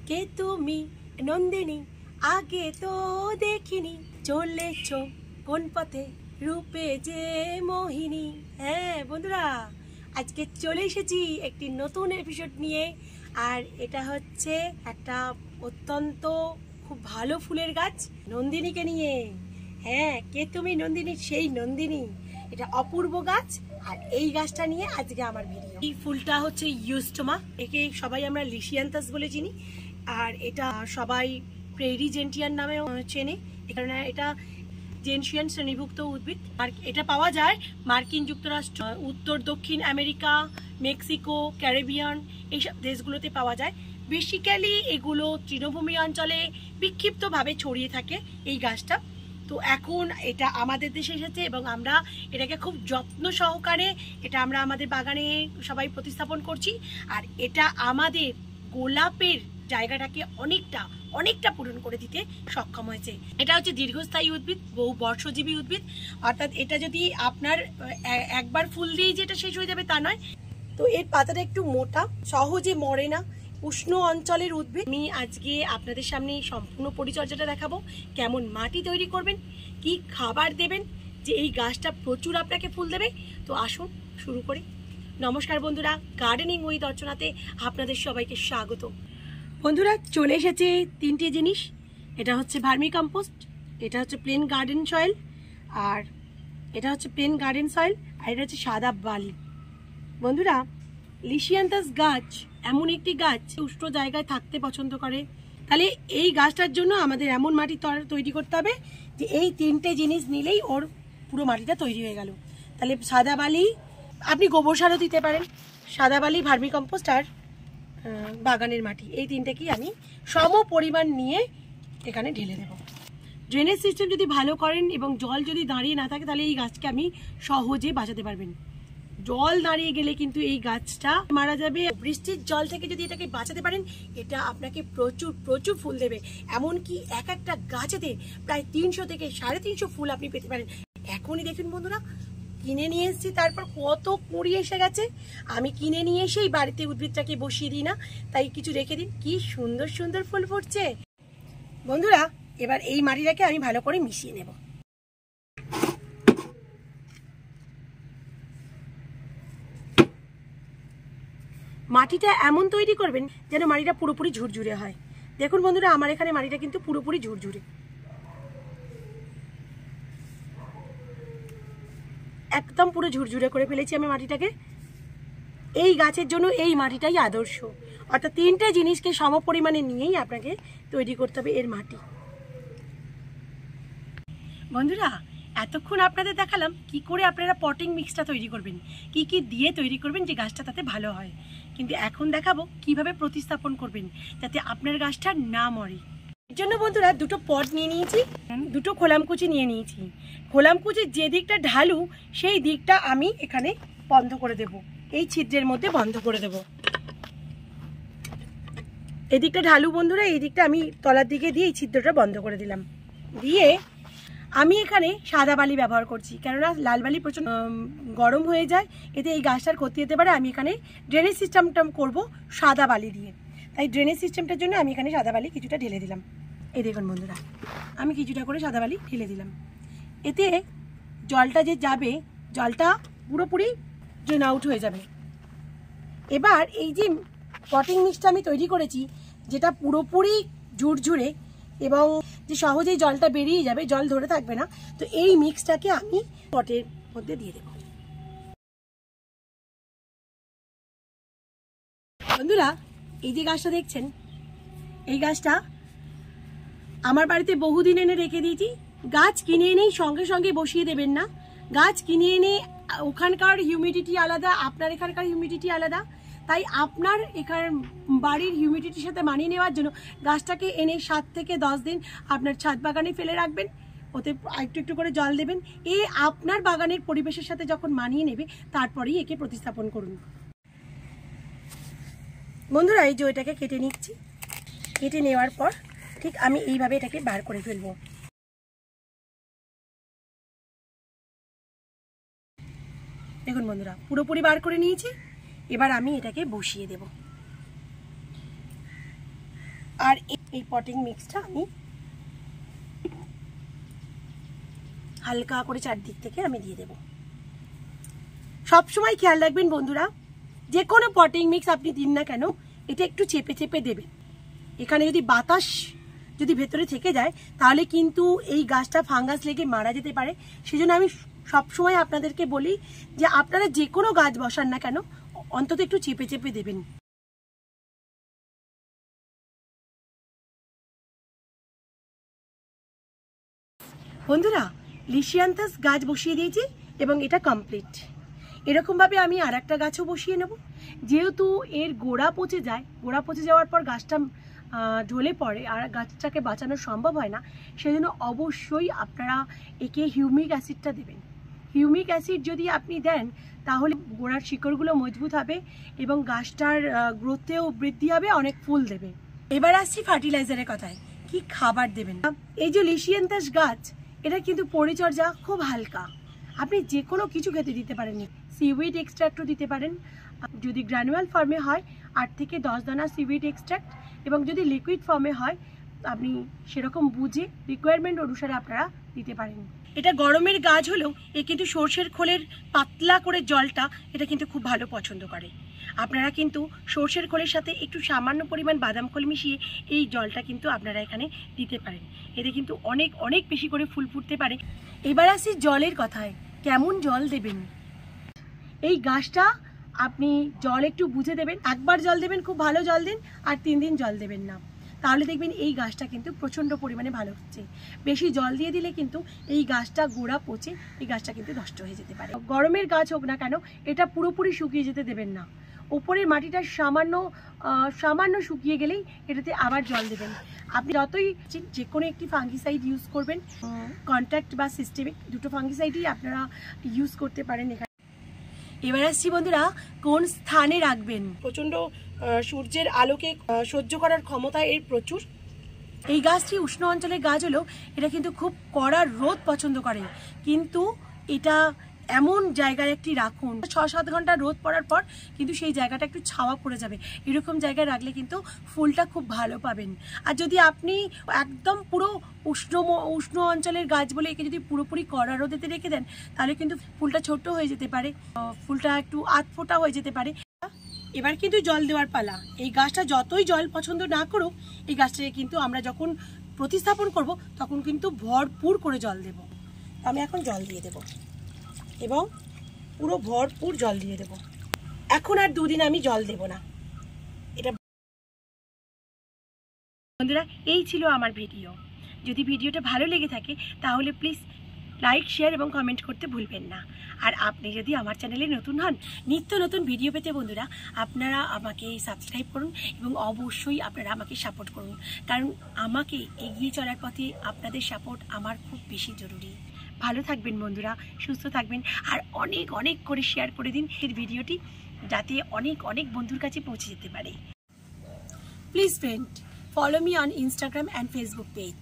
কে তুমি নন্দিনী, আগে তো দেখিনি, চলেছ কোন পথে রূপে যে মোহিনী। হ্যাঁ বন্ধুরা, আজকে চলে এসেছি একটি নতুন এপিসোড নিয়ে। আর এটা হচ্ছে একটা অত্যন্ত খুব ভালো ফুলের গাছ, নন্দিনীকে নিয়ে। হ্যাঁ, কে তুমি নন্দিনী, সেই নন্দিনী। এটা অপূর্ব গাছ, আর এই গাছটা নিয়ে আজকে আমার ভিডিও। এই ফুলটা হচ্ছে ইউস্টোমা, একে সবাই আমরা লিশিয়ান্থাস বলে চিনি। আর এটা সবাই প্রেরি জেন্টিয়ান নামেও চেনে, কারণ এটা জেনসিয়ান শ্রেণীভুক্ত উদ্ভিদ। আর এটা পাওয়া যায় মার্কিন যুক্তরাষ্ট্র, উত্তর দক্ষিণ আমেরিকা, মেক্সিকো, ক্যারিবিয়ান এইসব দেশগুলোতে পাওয়া যায়। বেসিক্যালি এগুলো তৃণভূমি অঞ্চলে বিক্ষিপ্তভাবে ছড়িয়ে থাকে এই গাছটা। তো এখন এটা আমাদের দেশে এসেছে এবং আমরা এটাকে খুব যত্ন সহকারে আমরা আমাদের বাগানে সবাই প্রতিস্থাপন করছি। আর এটা আমাদের গোলাপের জায়গাটাকে অনেকটা পূরণ করে দিতে সক্ষম হয়েছে। এটা হচ্ছে দীর্ঘস্থায়ী উদ্ভিদ, বহু বর্ষজীবী উদ্ভিদ। অর্থাৎ এটা যদি আপনার একবার ফুল দিয়েই যে এটা শেষ হয়ে যাবে তা নয়। তো এর পাতাটা একটু মোটা, সহজে মরে না, উষ্ণ অঞ্চলের উদ্ভিদ। আমি আজকে আপনাদের সামনে সম্পূর্ণ পরিচর্যাটা দেখাবো, কেমন মাটি তৈরি করবেন, কি খাবার দেবেন যে এই গাছটা প্রচুর আপনাকে ফুল দেবে। তো আসুন শুরু করি। নমস্কার বন্ধুরা, গার্ডেনিং উইথ অর্চনাতে আপনাদের সবাইকে স্বাগত। বন্ধুরা, চলে এসেছে তিনটে জিনিস। এটা হচ্ছে ভার্মি কম্পোস্ট, এটা হচ্ছে প্লেন গার্ডেন সয়েল, আর এটা হচ্ছে প্লেন গার্ডেন সয়েল, আর এটা হচ্ছে সাদা বালি। বন্ধুরা, লিশিয়ান্থাস গাছ এমন একটি গাছ উষ্ণ জায়গায় থাকতে পছন্দ করে। তাহলে এই গাছটার জন্য আমাদের এমন মাটি তৈরি করতে হবে যে এই তিনটে জিনিস নিলেই ওর পুরো মাটিটা তৈরি হয়ে গেল। তাহলে সাদা বালি, আপনি গোবর সারও দিতে পারেন, সাদা বালি, ভার্মি কম্পোস্ট আর বাগানের মাটি, এই তিনটেকেই আমি সম পরিমাণ নিয়ে এখানে ঢেলে দেব। ড্রেনেজ সিস্টেম যদি ভালো করেন এবং জল যদি দাঁড়িয়ে না থাকে, তাহলে এই গাছকে আমি সহজে বাঁচাতে পারবেন। জল দাঁড়িয়ে গেলে কিন্তু এই গাছটা মারা যাবে। বৃষ্টির জল থেকে যদি এটাকে বাঁচাতে পারেন, এটা আপনাকে প্রচুর ফুল দেবে। এমনকি একটা গাছেতে প্রায় 300 থেকে 350 ফুল আপনি পেতে পারেন। এখনই দেখুন বন্ধুরা, কিনে নিয়ে এসেছি, তারপর কত কুঁড়ি এসে গেছে। আমি কিনে নিয়ে এসেই বাড়িতে উদ্ভিদটাকে বসিয়ে দিই না, তাই কিছু রেখে দিন। কি সুন্দর ফুল ফুটছে বন্ধুরা। এবার এই মাটিটাকে আমি ভালো করে মিশিয়ে নেব। মাটিটা এমন তৈরি করবেন যেন মাটিটা পুরোপুরি ঝুরঝুরে হয়। দেখুন বন্ধুরা, আমার এখানে মাটিটা কিন্তু পুরোপুরি ঝুরঝুরে, একদম পুরো ঝুরঝুরে করে ফেলেছি আমি মাটিটাকে। এই গাছের জন্য এই মাটিটাই আদর্শ। অর্থাৎ তিনটে জিনিসকে সম পরিমাণে নিয়েই আপনাকে তৈরি করতে হবে এর মাটি। বন্ধুরা, এতক্ষণ আপনাদের দেখালাম কি করে আপনারা পটিং মিক্সটা তৈরি করবেন, কি দিয়ে তৈরি করবেন যে গাছটা তাতে ভালো হয়। কিন্তু এখন দেখাবো কিভাবে প্রতিস্থাপন করবেন যাতে আপনার গাছটা না মরে। এর জন্য বন্ধুরা দুটো পট নিয়ে নিয়েছি, দুটো খোলামকুচি নিয়ে নিয়েছি। খোলামকুচির যে দিকটা ঢালু সেই দিকটা আমি এখানে বন্ধ করে দেব, এই ছিদ্রের মধ্যে বন্ধ করে দেব। এই দিকটা ঢালু বন্ধুরা, এই দিকটা আমি তলার দিকে দিয়ে এই ছিদ্রটা বন্ধ করে দিলাম। দিয়ে আমি এখানে সাদা বালি ব্যবহার করছি, কেননা লাল বালি প্রচুর গরম হয়ে যায়, এতে এই গাছটার ক্ষতি হতে পারে। আমি এখানে ড্রেনেজ সিস্টেমটা করব সাদা বালি দিয়ে, তাই ড্রেনেজ সিস্টেমটার জন্য আমি এখানে সাদা বালি কিছুটা ঢেলে দিলাম। এই দেখুন বন্ধুরা, আমি কিছুটা করে সাদা বালি ঢেলে দিলাম। এতে জলটা যে যাবে, জলটা পুরোপুরি ড্রেন আউট হয়ে যাবে। এবার এই যে পটিং মিক্সটা আমি তৈরি করেছি, যেটা পুরোপুরি ঝুরঝুরে এবং যে সহজেই জলটা বেরিয়ে যাবে, জল ধরে থাকবে না, তো এই মিক্সটাকে আমি পটের মধ্যে দিয়ে দেব। বন্ধুরা, এই যে গাছটা দেখছেন, এই গাছটা আমার বাড়িতে বহুদিন এনে রেখে দিয়েছি। গাছ কিনে এনেই সঙ্গে বসিয়ে দেবেন না। গাছ কিনে এনে ওখানকার হিউমিডিটি আলাদা, আপনার এখানকার হিউমিডিটি আলাদা, তাই আপনার এখানে বাড়ির হিউমিডিটির সাথে মানিয়ে নেওয়ার জন্য গাছটাকে এনে 7 থেকে 10 দিন আপনার ছাদ বাগানে ফেলে রাখবেন। ওতে একটু করে জল দেবেন। আপনার বাগানের পরিবেশের সাথে যখন মানিয়ে নেবে, তারপরেই একে প্রতিস্থাপন করুন। বন্ধুরা, এই যে এটাকে কেটে নিচ্ছি। কেটে নেওয়ার পর ঠিক আমি এইভাবে এটাকে বার করে ফেলবো। দেখুন বন্ধুরা, পুরোপুরি বার করে নিয়েছি। এবার আমি এটাকে বসিয়ে দেব। আর এই পটিং মিক্সটা আমি হালকা করে চারদিক থেকে আমি দিয়ে দেব। সবসময় খেয়াল রাখবেন বন্ধুরা, যে কোনো পটিং মিক্স আপনি দিন না কেন এটা একটু চেপে চেপে দেবেন। এখানে যদি বাতাস যদি ভেতরে থেকে যায় তাহলে কিন্তু এই গাছটা ফাঙ্গাস লেগে মারা যেতে পারে। সেজন্য আমি সবসময় আপনাদেরকে বলি যে আপনারা যে কোনো গাছ বসান না কেন অন্তত একটু চেপে চেপে দেবেন। বন্ধুরা, লিশিয়ান্থাস গাছ বসিয়ে দিয়েছি এবং এটা কমপ্লিট। এরকমভাবে আমি আর একটা গাছও বসিয়ে নেব। যেহেতু এর গোড়া পচে যায়, গোড়া পচে যাওয়ার পর গাছটা ঢলে পড়ে আর গাছটাকে বাঁচানো সম্ভব হয় না, সেজন্য অবশ্যই আপনারা একে হিউমিক অ্যাসিডটা দেবেন। হিউমিক অ্যাসিড যদি আপনি দেন তাহলে গোড়ার শিকড়গুলো মজবুত হবে এবং গাছটার গ্রোথেও বৃদ্ধি হবে, অনেক ফুল দেবে। এবার আসছি ফার্টিলাইজারের কথায়, কি খাবার দেবেন। এই যে লিশিয়ান্থাস গাছ, এটা কিন্তু পরিচর্যা খুব হালকা, আপনি যে কোনো কিছু খেতে দিতে পারেন। সিউইড এক্সট্র্যাক্টও দিতে পারেন, যদি গ্র্যানুয়াল ফর্মে হয় 8 থেকে 10 দানা সিউইড এক্সট্র্যাক্ট, এবং যদি লিকুইড ফর্মে হয় আপনি সেরকম বুঝে রিকোয়ারমেন্ট অনুসারে আপনারা দিতে পারেন। এটা গরমের গাছ হলেও এ কিন্তু সর্ষের খোলের পাতলা করে জলটা এটা কিন্তু খুব ভালো পছন্দ করে। আপনারা কিন্তু সর্ষের খোলের সাথে একটু সামান্য পরিমাণ বাদাম খোল মিশিয়ে এই জলটা কিন্তু আপনারা এখানে দিতে পারেন। এতে কিন্তু অনেক অনেক বেশি করে ফুল ফুটতে পারে। এবার আসি জলের কথায়, কেমন জল দেবেন। এই গাছটা আপনি জল একটু বুঝে দেবেন। একবার জল দেবেন, খুব ভালো জল দিন, আর 3 দিন জল দেবেন না, তাহলে দেখবেন এই গাছটা কিন্তু প্রচণ্ড পরিমাণে ভালো হচ্ছে। বেশি জল দিয়ে দিলে কিন্তু এই গাছটা গোড়া পচে এই গাছটা কিন্তু নষ্ট হয়ে যেতে পারে। গরমের গাছ হোক না কেন এটা পুরোপুরি শুকিয়ে যেতে দেবেন না। উপরের মাটিটা সামান্য শুকিয়ে গেলেই এটাতে আবার জল দেবেন। আপনি যতই যে কোনো একটি ফাঙ্গিসাইড ইউজ করবেন, কন্ট্যাক্ট বা সিস্টেমিক, দুটো ফাঙ্গিসাইডই আপনারা ইউজ করতে পারেন এখানে। এবার আসছি বন্ধুরা, কোন স্থানে রাখবেন। প্রচণ্ড সূর্যের আলোকে সহ্য করার ক্ষমতা এর প্রচুর। এই গাছটি উষ্ণ অঞ্চলের গাছ হলেও এটা কিন্তু খুব কড়া রোদ পছন্দ করে, কিন্তু এটা এমন জায়গায় একটি রাখুন 6-7 ঘন্টা রোদ পড়ার পর কিন্তু সেই জায়গাটা একটু ছাওয়া পড়ে যাবে, এরকম জায়গায় রাখলে কিন্তু ফুলটা খুব ভালো পাবেন। আর যদি আপনি একদম পুরো উষ্ণ অঞ্চলের গাছ বলে একে যদি পুরোপুরি কড়া রোদেতে রেখে দেন তাহলে কিন্তু ফুলটা ছোট হয়ে যেতে পারে, ফুলটা একটু আধফোঁটা হয়ে যেতে পারে। এবার কিন্তু জল দেওয়ার পালা। এই গাছটা যতই জল পছন্দ না করুক, এই গাছটাকে কিন্তু আমরা যখন প্রতিস্থাপন করব তখন কিন্তু ভরপুর করে জল দেব। আমি এখন জল দিয়ে দেব এবং পুরো ভরপুর জল দিয়ে দেব। এখন আর 2 দিন আমি জল দেব না। এটা বন্ধুরা, এই ছিল আমার ভিডিও। যদি ভিডিওটা ভালো লেগে থাকে তাহলে প্লিজ লাইক, শেয়ার এবং কমেন্ট করতে ভুলবেন না। আর আপনি যদি আমার চ্যানেলে নতুন হন, নিত্য নতুন ভিডিও পেতে বন্ধুরা আপনারা আমাকে সাবস্ক্রাইব করুন এবং অবশ্যই আপনারা আমাকে সাপোর্ট করুন, কারণ আমাকে এগিয়ে চলার পথে আপনাদের সাপোর্ট আমার খুব বেশি জরুরি। ভালো থাকবেন বন্ধুরা, সুস্থ থাকবেন, আর অনেক অনেক করে শেয়ার করে দিন এই ভিডিওটি, যাতে অনেক অনেক বন্ধুর কাছে পৌঁছে যেতে পারে। Please friend, follow me on Instagram and Facebook page.